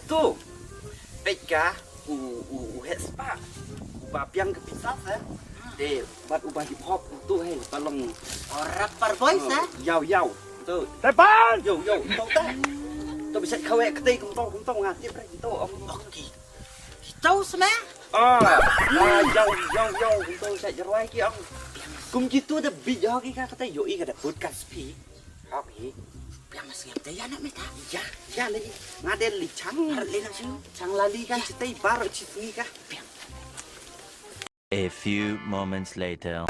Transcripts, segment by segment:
tu. Peka het spa. Ubah piang ke pisah ya. Deh, buat ubah hip hop tu hey, tolong rapper boys ya. Yau. Tu. Tepan. Yo, tau tak? Tu bisa kawek ketai kum tau ngatip rek tu om. Okey. Tahu semua? Yau, kum tau saya jerai ki om. Kum gitu ada big hoki ka kata yo i kada podcast pi. Hoki. Yang masih ada ya nak meta. Ya lagi. Ngadel li chang li nak sih. Chang lali kan cetai baru citni kah. A few moments later.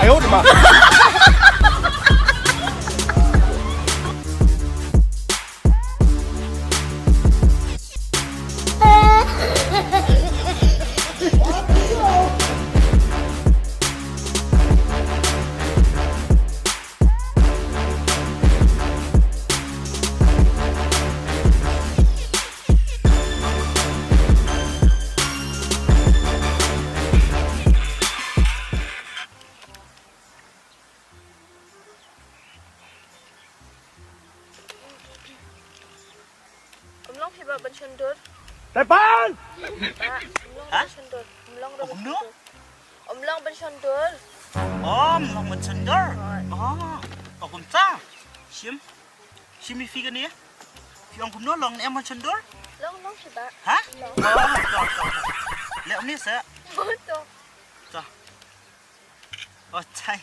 Ayo, di mana? Umlong hiba bensundur. Tepan. Pak, umlong Hah? bensundur. Umlong ro Umlong? bensundur. Umlong bensundur. Long bencender. Aku tahu. Sim ni figure ni ya. Yang kumno long ni bencender. Long hiba. Hah? Long. Lek ni saya. Betul. Cai.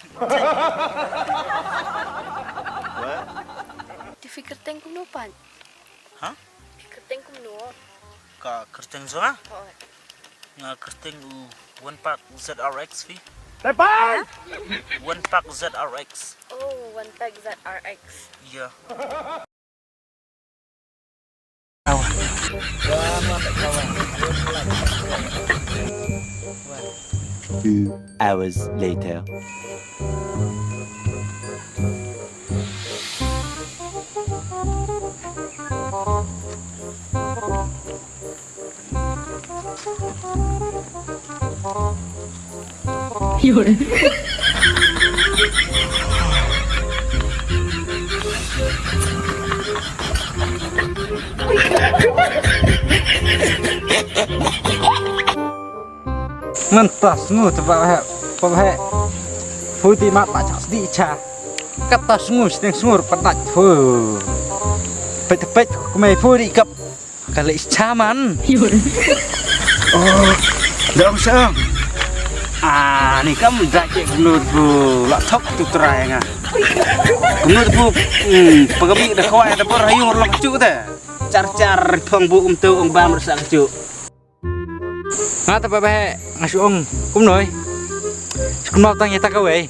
Difikir teng kumno pan. Hah? Fikir teng kumno. Ka kerteng zona? Oh. Nga kerteng one pack ZRX fi. Tepan. One pack ZRX. Oh, one pack ZRX. Ya. 2 hours later. Ngentas ngu tebak putih mat macam sedikit kata sungu sedang sungur petak pet kumai putih kap kali caman Dong sang. Ni kamu dak cek gunur bu. Lak tok tu terai ngah. Gunur bu pagabi dah kawai dah berayung orang kecuk teh. Car phong bu tu ong bam rasa kecuk. ngata babe ngasung kum noi kum mau tanya tak kawai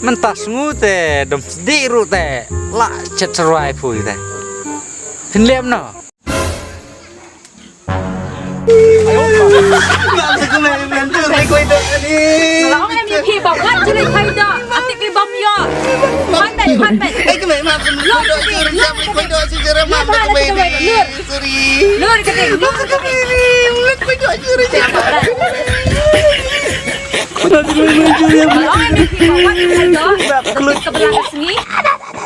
mentas ngu te dom diru te la cet seruai pui te fin liam no Ayo, di mana? Kalau em như khi bảo ngắt chứ lên thay đó, ăn tịt cái bông yo. Phát bẹt. Lươn cái đỉnh. Kalau em như khi bảo ngắt chứ lên thay đó, kebelah ke sini.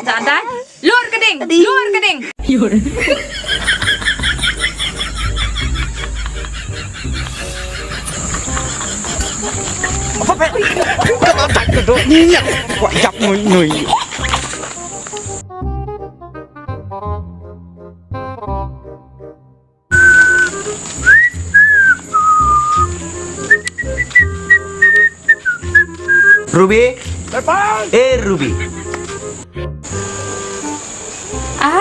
Jangan. Lur ke ding. apa pe kata tak kedok nyiak wajak ngui Ruby, Depan! Ruby.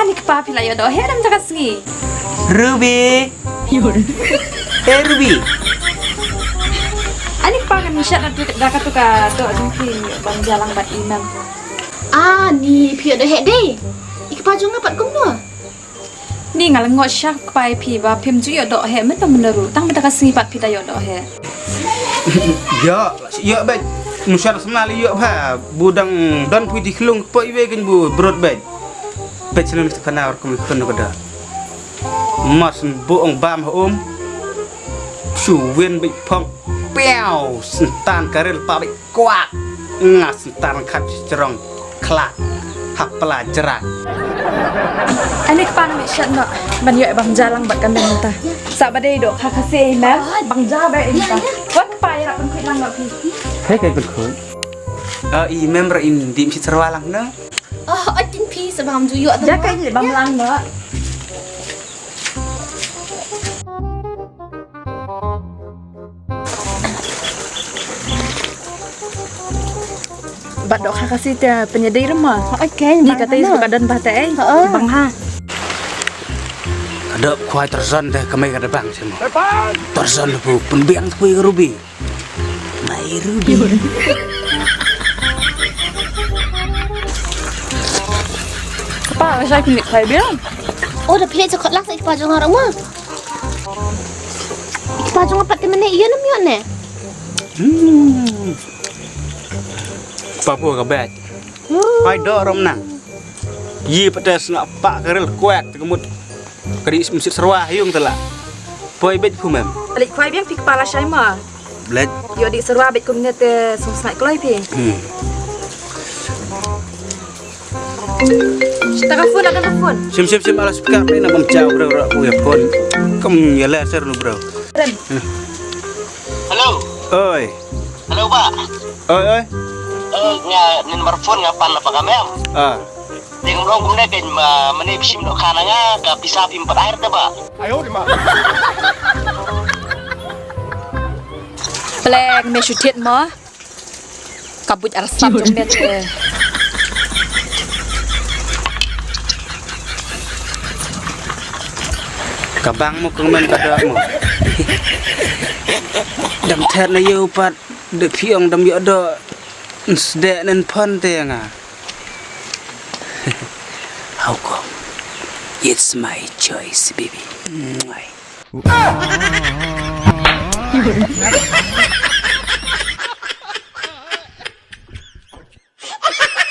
Ni kepa pila yo do he dam jaga sengi. Ruby. Ruby. Ani kepa kan misat na tu daka tu ka do jungki bang jalang bat imam. Ni pio dah hek deh. Ikpa junga pat kum no. Ni ngalengot syak kepa pi ba pim ju yo do he men pa meneru tang daka sengi pat pila yo do he. Ya baik. Musyar semali ya ba budang dan pui diklung po iwe kan bu brot baik. Baik senang mesti kena orang kena kada. Mas boong bam Chu wen baik pong piao sentan karel pa baik kuat. Ngas sentan kat cerong kelak hak pelajaran. Ani kepa na misat no ban yo bang jalang bat kan ta. Sa ba dei do kha khase mem bang ja ba imta. Wat kepa ya pun kuit lang no pi. Hei kai berkoi. I member in dim si terwalang na. Atin pi sebab ju yo tu. Ja kai bang lang no. Bat dok kha kasi te penyedai rumah. Okey, Ni kata is badan bah teh. Bang ha. Ada kuai terzon deh kemai kada bang semua. Depan! Terzon bu penbiang tu ke Ruby. Mai Ruby. Kepa saya kunik kai bilang. Dah pilih cakap lang sa ikpa junga rumah. Ikpa junga pat temene iya na mion ne. Papu ka bet. Pai dorom na. Yi pedas nak pak kerel kuat kemut. Kadi mesti serwah yung telah. Poi bet pu mem. Balik kai biang pi kepala saya mah. Blet. Yo di serwa bet kumnet te sungsnai kloi pi. Telefon ada telefon. Sim alas pekak ni nak memjauh bro pu ya pon. Kem ya lah ser nu bro. Halo. Oi. Halo, Pak. Oi. Nin marfon ngapan apa kami am? Dengan orang kemudian kan menipsim dok kananga ke bisa pimpat air dah, Pak. 哎呦我的妈！ Plek me syutit mo. Kabut arsam jom net. Kabang mo kung men kada mo. Dam ter na yo pat de piong dam yo do sde nen pon te nga. How come? It's my choice, baby. Mwah.